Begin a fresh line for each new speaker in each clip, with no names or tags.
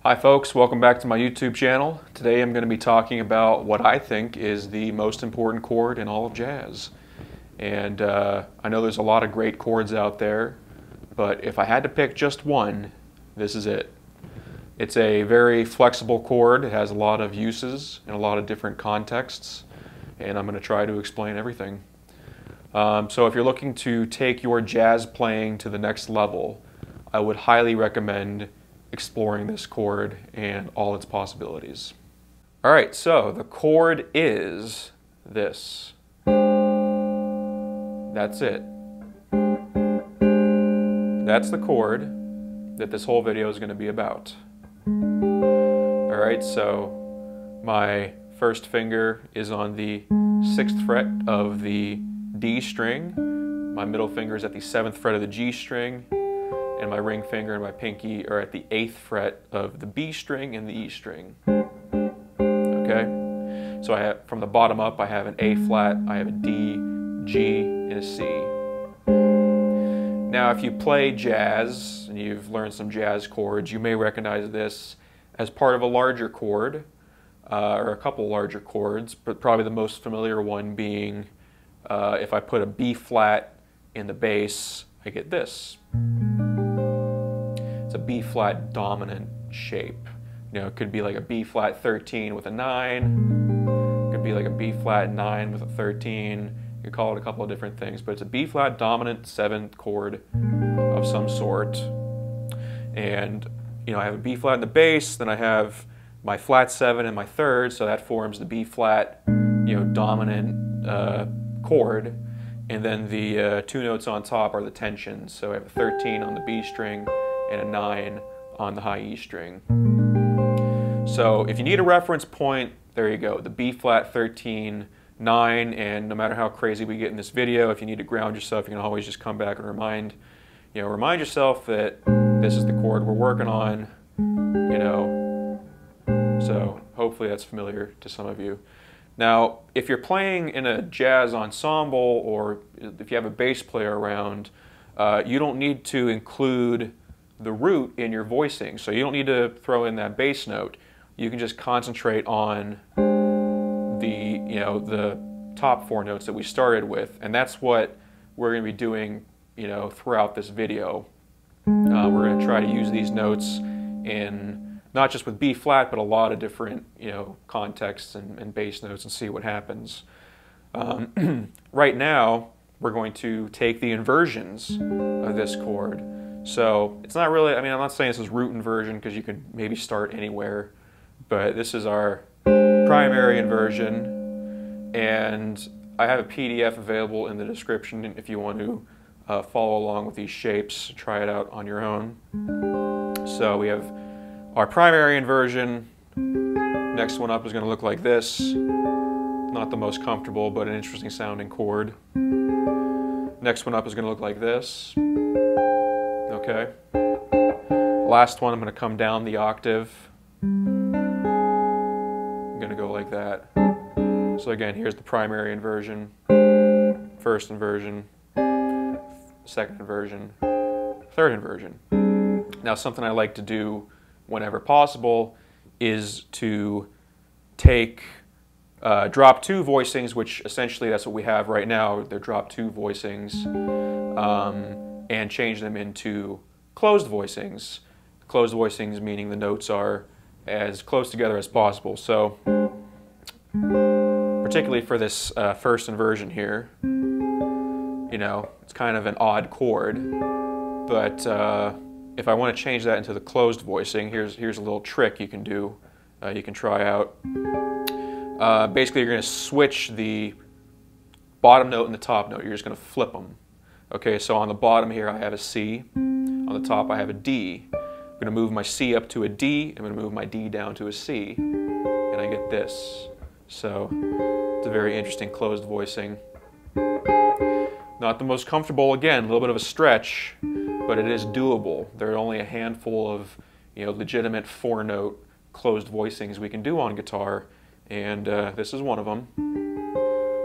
Hi folks, welcome back to my YouTube channel. Today I'm going to be talking about what I think is the most important chord in all of jazz. And I know there's a lot of great chords out there, but if I had to pick just one, this is it. It's a very flexible chord. It has a lot of uses in a lot of different contexts, and I'm going to try to explain everything. So if you're looking to take your jazz playing to the next level, I would highly recommend exploring this chord and all its possibilities. All right, so the chord is this. That's it. That's the chord that this whole video is going to be about. All right, so my first finger is on the 6th fret of the D string. My middle finger is at the 7th fret of the G string. And my ring finger and my pinky are at the 8th fret of the B string and the E string. Okay? So I have, from the bottom up, I have an A flat, I have a D, G, and a C. Now if you play jazz, and you've learned some jazz chords, you may recognize this as part of a larger chord, or a couple larger chords, but probably the most familiar one being if I put a B flat in the bass, I get this. It's a B flat dominant shape. You know, it could be like a B flat 13 with a 9. It could be like a B flat 9 with a 13. You could call it a couple of different things, but it's a B flat dominant 7th chord of some sort. And you know, I have a B flat in the bass, then I have my flat 7 and my 3rd, so that forms the B flat, you know, dominant chord. And then the two notes on top are the tensions. So I have a 13 on the B string and a 9 on the high E string. So if you need a reference point, there you go, the B flat 13, 9, and no matter how crazy we get in this video, if you need to ground yourself, you can always just come back and remind yourself that this is the chord we're working on, you know. So hopefully that's familiar to some of you. Now, if you're playing in a jazz ensemble or if you have a bass player around, you don't need to include the root in your voicing. So you don't need to throw in that bass note. You can just concentrate on the top 4 notes that we started with, and that's what we're going to be doing, you know, throughout this video. We're going to try to use these notes in not just with B flat, but a lot of different, you know, contexts and bass notes and see what happens. Right now, we're going to take the inversions of this chord. So it's not really, I mean, I'm not saying this is root inversion because you can maybe start anywhere, but this is our primary inversion, and I have a PDF available in the description if you want to follow along with these shapes, try it out on your own. So we have our primary inversion. Next one up is going to look like this. Not the most comfortable, but an interesting sounding chord. Next one up is going to look like this. Okay. Last one, I'm going to come down the octave. I'm going to go like that. So again, here's the primary inversion, first inversion, second inversion, third inversion. Now something I like to do whenever possible is to take drop 2 voicings, which essentially that's what we have right now. They're drop 2 voicings, and change them into closed voicings. Closed voicings meaning the notes are as close together as possible. So particularly for this first inversion here, you know, it's kind of an odd chord, but if I want to change that into the closed voicing, here's a little trick you can do, you can try out. Basically, you're going to switch the bottom note and the top note. You're just going to flip them. Okay, so on the bottom here I have a C. On the top I have a D. I'm going to move my C up to a D. I'm going to move my D down to a C. And I get this. So it's a very interesting closed voicing. Not the most comfortable, again, a little bit of a stretch, but it is doable. There are only a handful of, you know, legitimate 4-note closed voicings we can do on guitar, and this is one of them.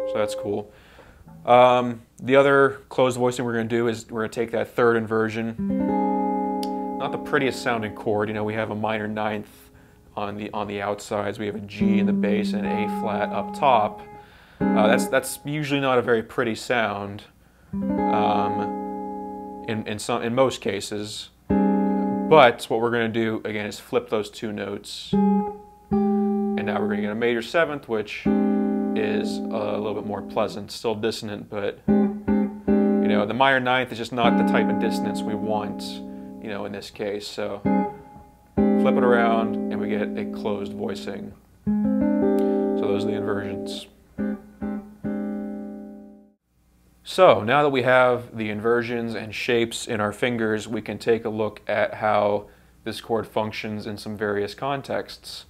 So that's cool. The other closed voicing we're going to do is we're going to take that third inversion. not the prettiest sounding chord. You know, we have a minor ninth on the outsides. We have a G in the bass and an A flat up top. That's usually not a very pretty sound in most cases. But what we're going to do again is flip those two notes, and now we're going to get a major seventh, which is a little bit more pleasant, still dissonant, but you know, the minor ninth is just not the type of dissonance we want, you know, in this case. So flip it around and we get a closed voicing. So those are the inversions. So now that we have the inversions and shapes in our fingers, we can take a look at how this chord functions in some various contexts.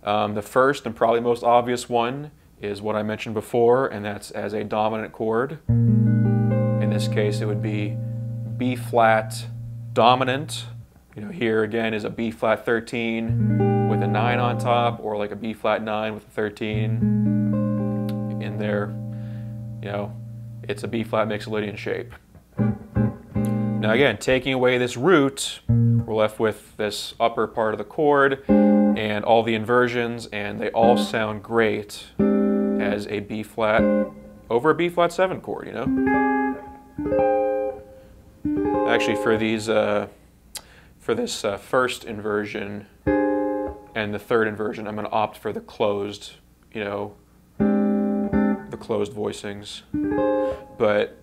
The first and probably most obvious one is what I mentioned before, and that's as a dominant chord. In this case, it would be B flat dominant. You know, here again is a B flat 13 with a 9 on top, or like a B flat 9 with a 13 in there. You know, it's a B flat mixolydian shape. Now again, taking away this root, we're left with this upper part of the chord and all the inversions, and they all sound great as a B flat over a B flat 7 chord, you know? Actually, for these, for this first inversion and the third inversion, I'm going to opt for the closed, you know, the closed voicings. But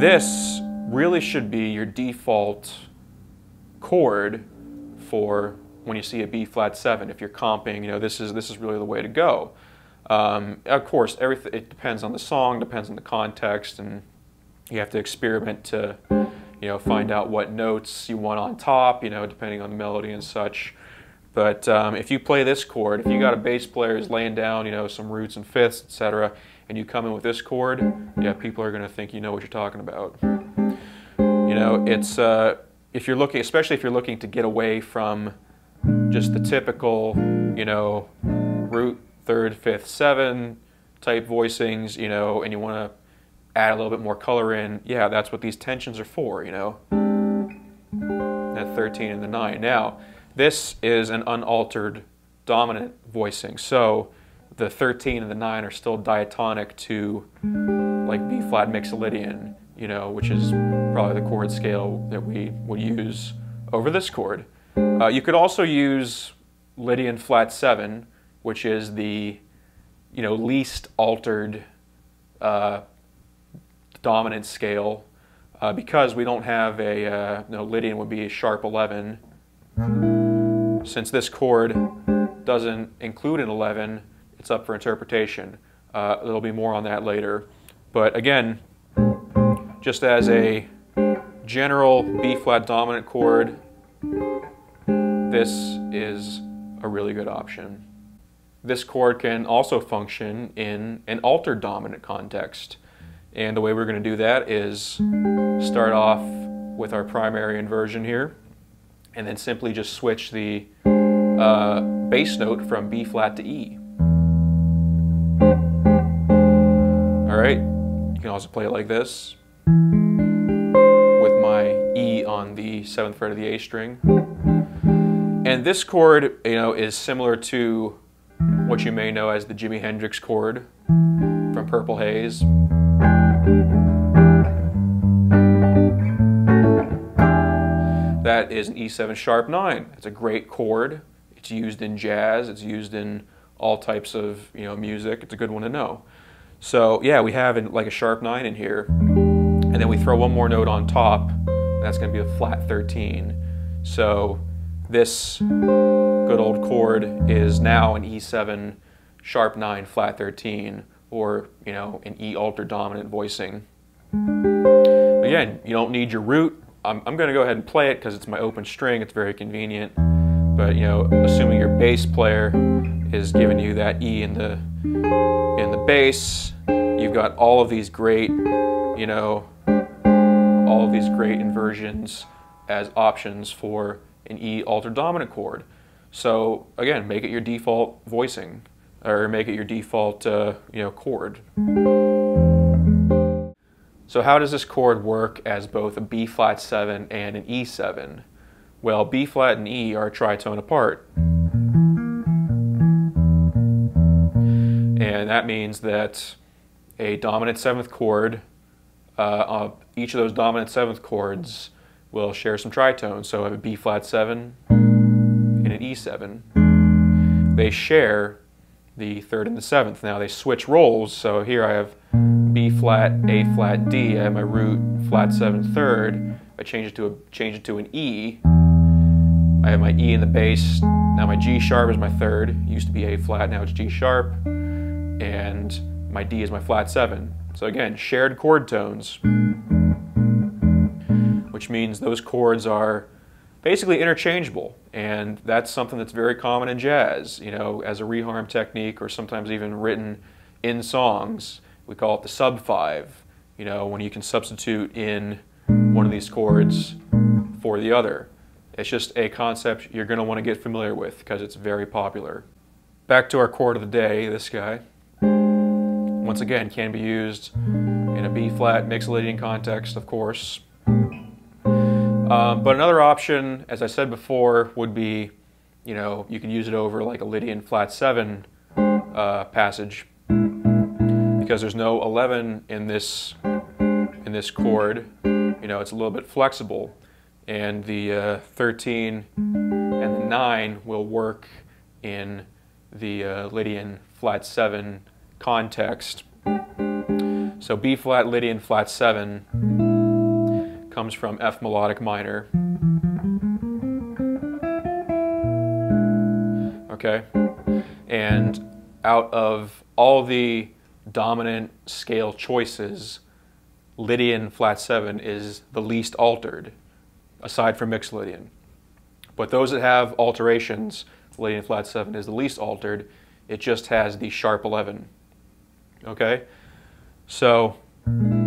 this really should be your default chord for when you see a B flat 7. If you're comping, you know, this is really the way to go. Of course, everything, it depends on the song, depends on the context, and you have to experiment to, you know, find out what notes you want on top, you know, depending on the melody and such. But if you play this chord, if you got a bass player who's laying down, you know, some roots and fifths, etc., and you come in with this chord, yeah, people are going to think you know what you're talking about. You know, it's if you're looking, especially if you're looking to get away from just the typical, you know, root, third, fifth, 7 type voicings, you know, and you want to add a little bit more color in, yeah, that's what these tensions are for, you know, that 13 and the 9. Now, this is an unaltered dominant voicing, so the 13 and the 9 are still diatonic to like B flat mixolydian, you know, which is probably the chord scale that we would use over this chord. You could also use Lydian flat 7, which is the, you know, least altered dominant scale, because we don't have a, you know, Lydian would be a sharp 11. Since this chord doesn't include an 11, it's up for interpretation. There'll be more on that later. But again, just as a general B flat dominant chord, this is a really good option. This chord can also function in an altered dominant context. And the way we're going to do that is start off with our primary inversion here, and then simply just switch the bass note from B flat to E. Alright, you can also play it like this, with my E on the 7th fret of the A string. And this chord, you know, is similar to what you may know as the Jimi Hendrix chord from Purple Haze. That is an E7 sharp 9. It's a great chord. It's used in jazz. It's used in all types of, you know, music. It's a good one to know. So yeah, we have like a sharp 9 in here, and then we throw one more note on top. That's going to be a flat 13. So this good old chord is now an E7 sharp 9 flat 13, or, you know, an E altered dominant voicing. Again, you don't need your root. I'm going to go ahead and play it because it's my open string. It's very convenient. But, you know, assuming your bass player is giving you that E in the bass, you've got all of these great, you know, all of these great inversions as options for an E altered dominant chord. So again, make it your default voicing, or make it your default, you know, chord. So how does this chord work as both a B flat 7 and an E7? Well, B flat and E are a tritone apart. And that means that a dominant 7th chord, each of those dominant 7th chords will share some tritones. So I have a B flat 7 and an E7. They share the 3rd and the 7th. Now they switch roles, so here I have B flat, A flat, D. I have my root flat 7 3rd. I change it to an E. I have my E in the bass. Now my G sharp is my 3rd. It used to be A flat, now it's G sharp. And my D is my flat 7. So again, shared chord tones, which means those chords are basically interchangeable, and that's something that's very common in jazz, you know, as a reharm technique, or sometimes even written in songs. We call it the sub 5, you know, when you can substitute in one of these chords for the other. It's just a concept you're going to want to get familiar with because it's very popular. Back to our chord of the day, this guy. Once again, can be used in a B flat mixed Lydian context, of course. But another option, as I said before, would be, you know, you can use it over like a Lydian flat 7 passage, because there's no 11 in this chord. You know, it's a little bit flexible, and the 13 and the 9 will work in the Lydian flat 7 context. So B flat Lydian flat 7 comes from F melodic minor. Okay? And out of all the dominant scale choices, Lydian flat 7 is the least altered, aside from mixed Lydian. But those that have alterations, Lydian flat 7 is the least altered. It just has the sharp 11. Okay? So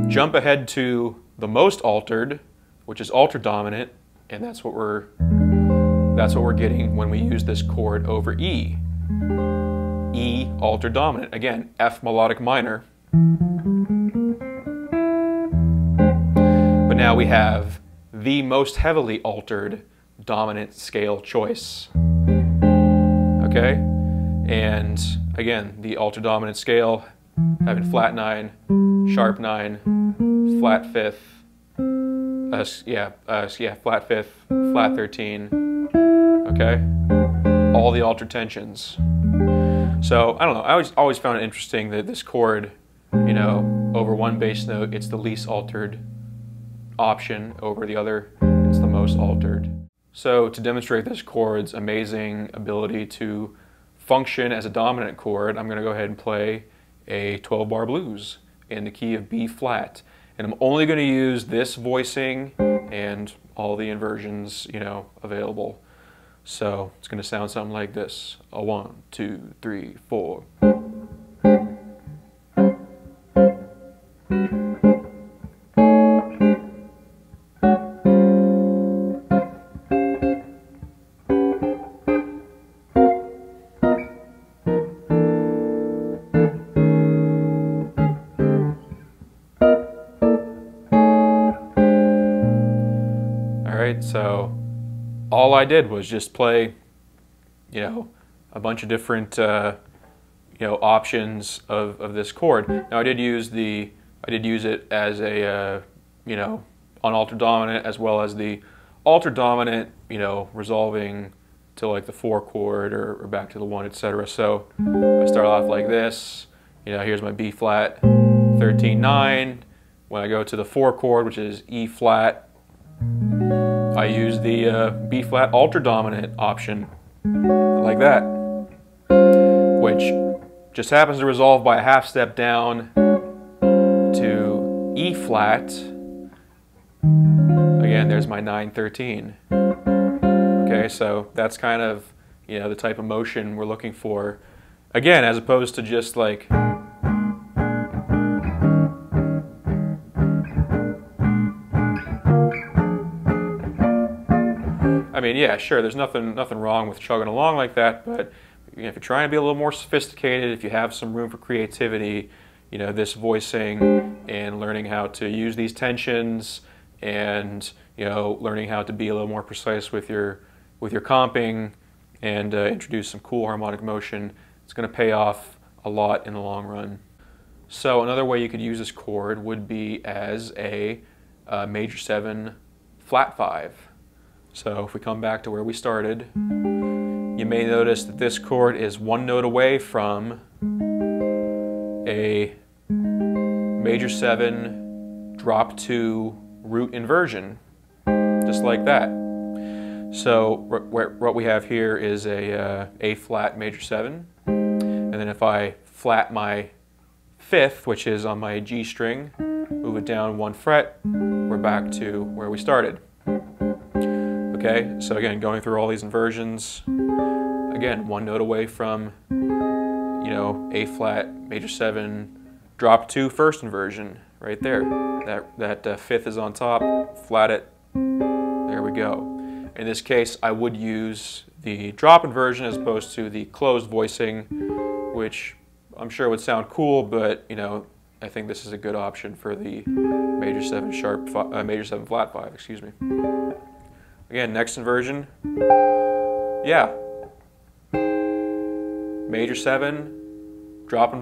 jump ahead to the most altered, which is alter dominant, and that's what we're getting when we use this chord over E. E alter dominant. Again, F melodic minor. But now we have the most heavily altered dominant scale choice. Okay? And again, the alter dominant scale having flat 9, sharp 9, flat 5th, flat 5th, flat 13, okay? All the altered tensions. So, I don't know, I always found it interesting that this chord, you know, over one bass note, it's the least altered option. Over the other, it's the most altered. So, to demonstrate this chord's amazing ability to function as a dominant chord, I'm going to go ahead and play a 12-bar blues in the key of B flat. And I'm only going to use this voicing and all the inversions, you know, available. So it's going to sound something like this. A 1, 2, 3, 4. So all I did was just play, you know, a bunch of different, you know, options of this chord. Now I did use it as a, you know, unaltered dominant, as well as the altered dominant, you know, resolving to like the 4 chord or back to the 1, etc. So I start off like this. You know, here's my B flat 13 9. When I go to the 4 chord, which is E flat, I use the B flat alter dominant option, like that, which just happens to resolve by a half step down to E flat. Again, there's my 9-13. Okay, so that's kind of, you know, the type of motion we're looking for. Again, as opposed to just like, I mean, yeah, sure, there's nothing wrong with chugging along like that, but you know, if you're trying to be a little more sophisticated, if you have some room for creativity, you know, this voicing and learning how to use these tensions and learning how to be a little more precise with your comping and introduce some cool harmonic motion. It's going to pay off a lot in the long run. So another way you could use this chord would be as a major 7 flat 5. So if we come back to where we started, you may notice that this chord is one note away from a major 7 drop 2 root inversion, just like that. So what we have here is a flat major 7, and then if I flat my 5th, which is on my G string, move it down 1 fret, we're back to where we started. Okay, so again, going through all these inversions, again, one note away from, A flat, major 7, drop 2 first inversion, right there. That 5th is on top, flat it, there we go. In this case, I would use the drop inversion as opposed to the closed voicing, which I'm sure would sound cool, but I think this is a good option for the major 7 major 7 flat 5, excuse me. Again, next inversion, yeah, major 7, drop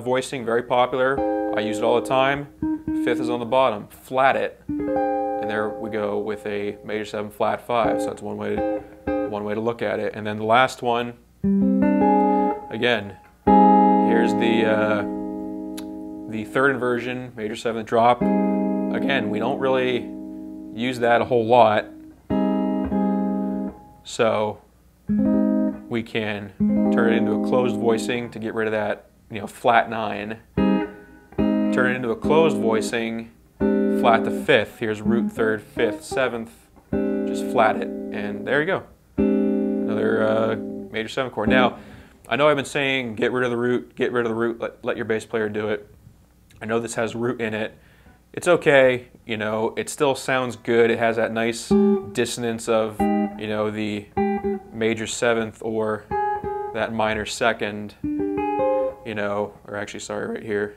voicing, very popular. I use it all the time. 5th is on the bottom, flat it, and there we go with a major 7 flat 5. So that's one way to look at it. And then the last one, again, here's the 3rd inversion, major 7 drop. Again, we don't really use that a whole lot, so we can turn it into a closed voicing to get rid of that, flat 9. Turn it into a closed voicing, flat the 5th. Here's root 3rd, 5th, 7th. Just flat it, and there you go. Another major 7 chord. Now, I know I've been saying get rid of the root, let your bass player do it. I know this has root in it. It's okay, it still sounds good. It has that nice dissonance of, the major 7th or that minor 2nd, or actually, sorry, right here.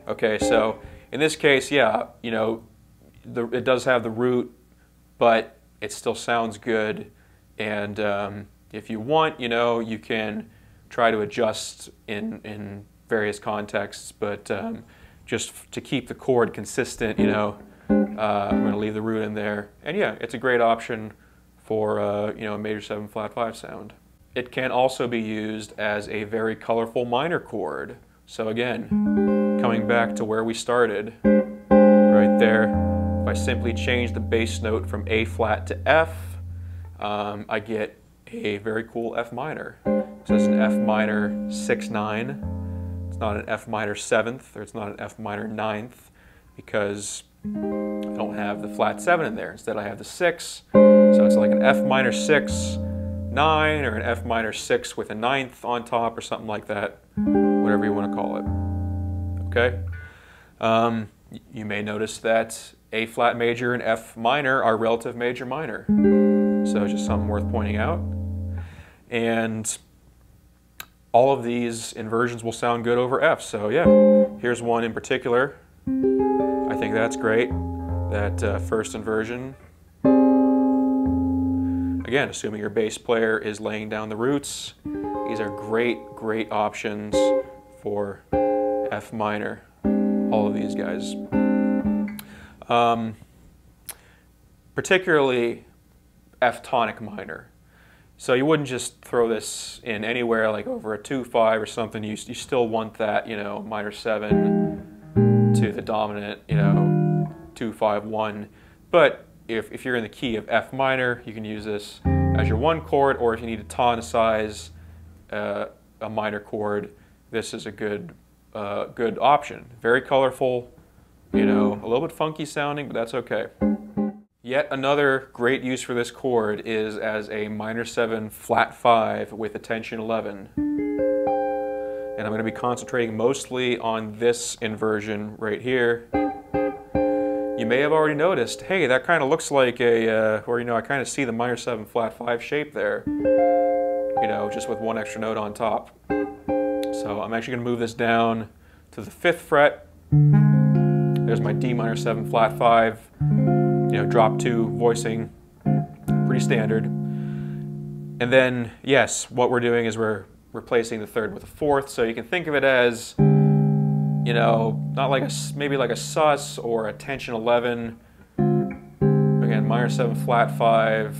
Okay, so in this case, yeah, it does have the root, but it still sounds good. And if you want, you can try to adjust in various contexts, but just to keep the chord consistent, I'm going to leave the root in there. And yeah, it's a great option for a major 7 flat 5 sound. It can also be used as a very colorful minor chord. So again, coming back to where we started, right there, if I simply change the bass note from A flat to F, I get a very cool F minor. So it's an F minor 6/9. It's not an F minor 7th, or it's not an F minor 9th, because I don't have the flat 7 in there. Instead I have the 6, so it's like an F minor 6/9, or an F minor 6 with a 9th on top, or something like that, whatever you want to call it. Okay? You may notice that A flat major and F minor are relative major minor, so just something worth pointing out. And all of these inversions will sound good over F. So yeah, here's one in particular. I think that's great, that first inversion. Again, assuming your bass player is laying down the roots, these are great options for F minor, all of these guys. Particularly F tonic minor. So you wouldn't just throw this in anywhere, like over a 2/5 or something. You still want that, minor 7 to the dominant, 2/5/1. But if you're in the key of F minor, you can use this as your 1 chord, or if you need to tonicize a minor chord, this is a good option. Very colorful, a little bit funky sounding, but that's okay. Yet another great use for this chord is as a minor 7 flat 5 with a tension 11. And I'm going to be concentrating mostly on this inversion right here. You may have already noticed, hey, that kind of looks like I kind of see the minor 7 flat 5 shape there, just with one extra note on top. So I'm actually going to move this down to the 5th fret. There's my D minor 7 flat 5, you know, drop 2 voicing, pretty standard. And then, yes, what we're doing is we're replacing the third with a fourth, so you can think of it as, you know, not like maybe like a sus or a tension 11. Again, minor 7 flat 5,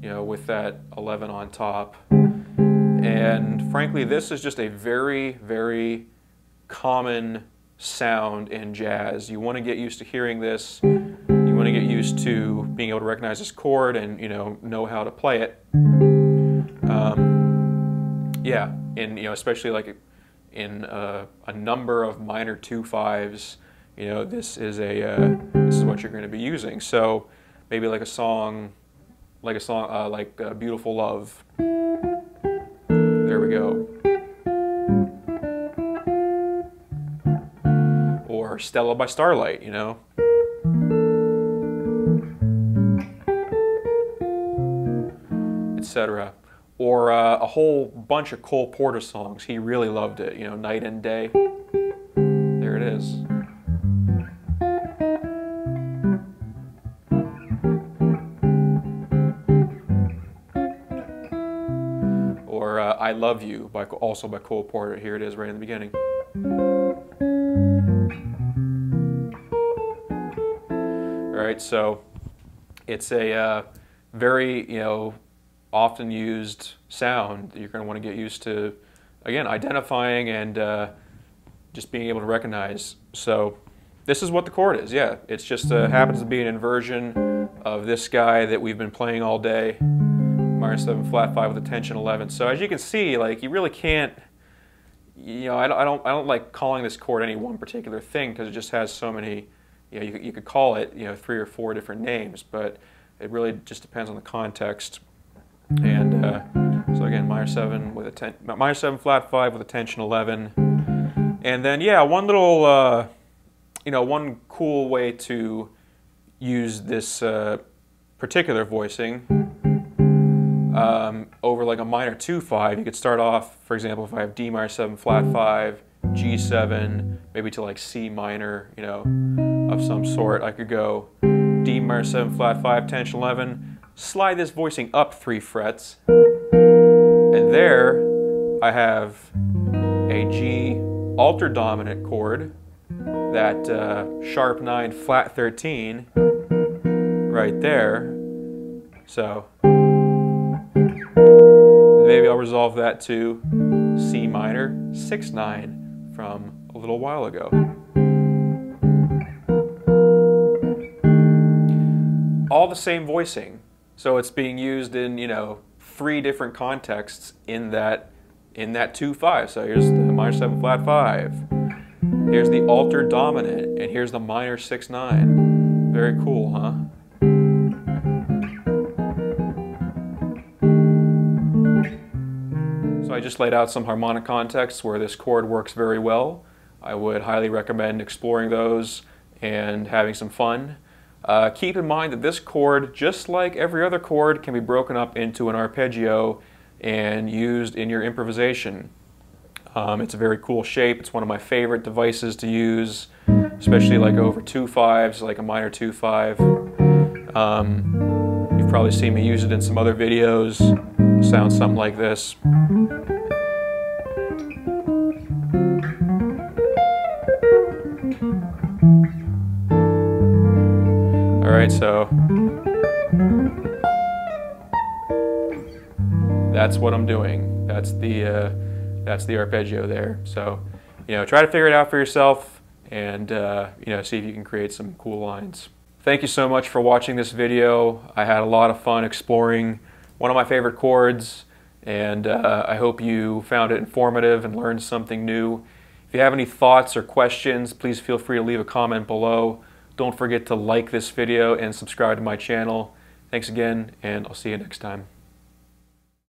you know, with that 11 on top. And frankly, this is just a very, very common sound in jazz. You want to get used to hearing this. You want to get used to being able to recognize this chord and, you know how to play it. Yeah, and, you know, especially like in a number of minor 2/5s, you know, this is what you're going to be using. So maybe like a song like Beautiful Love. There we go. Or Stella by Starlight, you know. Etc. Or a whole bunch of Cole Porter songs. He really loved it, you know, Night and Day. There it is. Or I Love You, also by Cole Porter. Here it is right in the beginning. All right, so it's a very, you know, often used sound that you're going to want to get used to, again, identifying and just being able to recognize. So this is what the chord is. Yeah, it's just happens to be an inversion of this guy that we've been playing all day, minor 7 flat 5 with a tension 11. So as you can see, like, you really can't, you know, I don't like calling this chord any one particular thing because it just has so many, you know, you could call it, you know, 3 or 4 different names, but it really just depends on the context. And so again, minor 7 flat 5 with a tension 11, and then yeah, one little you know, one cool way to use this particular voicing over like a minor 2/5. You could start off, for example, if I have D minor 7 flat 5, G7, maybe to like C minor, you know, of some sort. I could go D minor 7 flat 5, tension 11. Slide this voicing up 3 frets, and there I have a G alter dominant chord, that sharp 9 flat 13 right there. So maybe I'll resolve that to C minor 6/9 from a little while ago. All the same voicing. So it's being used in, you know, 3 different contexts in that 2/5. So here's the minor 7 flat 5. Here's the altered dominant, and here's the minor 6/9. Very cool, huh? So I just laid out some harmonic contexts where this chord works very well. I would highly recommend exploring those and having some fun. Keep in mind that this chord, just like every other chord, can be broken up into an arpeggio and used in your improvisation. It's a very cool shape. It's one of my favorite devices to use, especially like over 2/5s, like a minor 2/5. You've probably seen me use it in some other videos. It sounds something like this. Alright, so that's what I'm doing. That's the arpeggio there. So, you know, try to figure it out for yourself and, you know, see if you can create some cool lines. Thank you so much for watching this video. I had a lot of fun exploring one of my favorite chords, and I hope you found it informative and learned something new. If you have any thoughts or questions, please feel free to leave a comment below. Don't forget to like this video and subscribe to my channel. Thanks again, and I'll see you next time.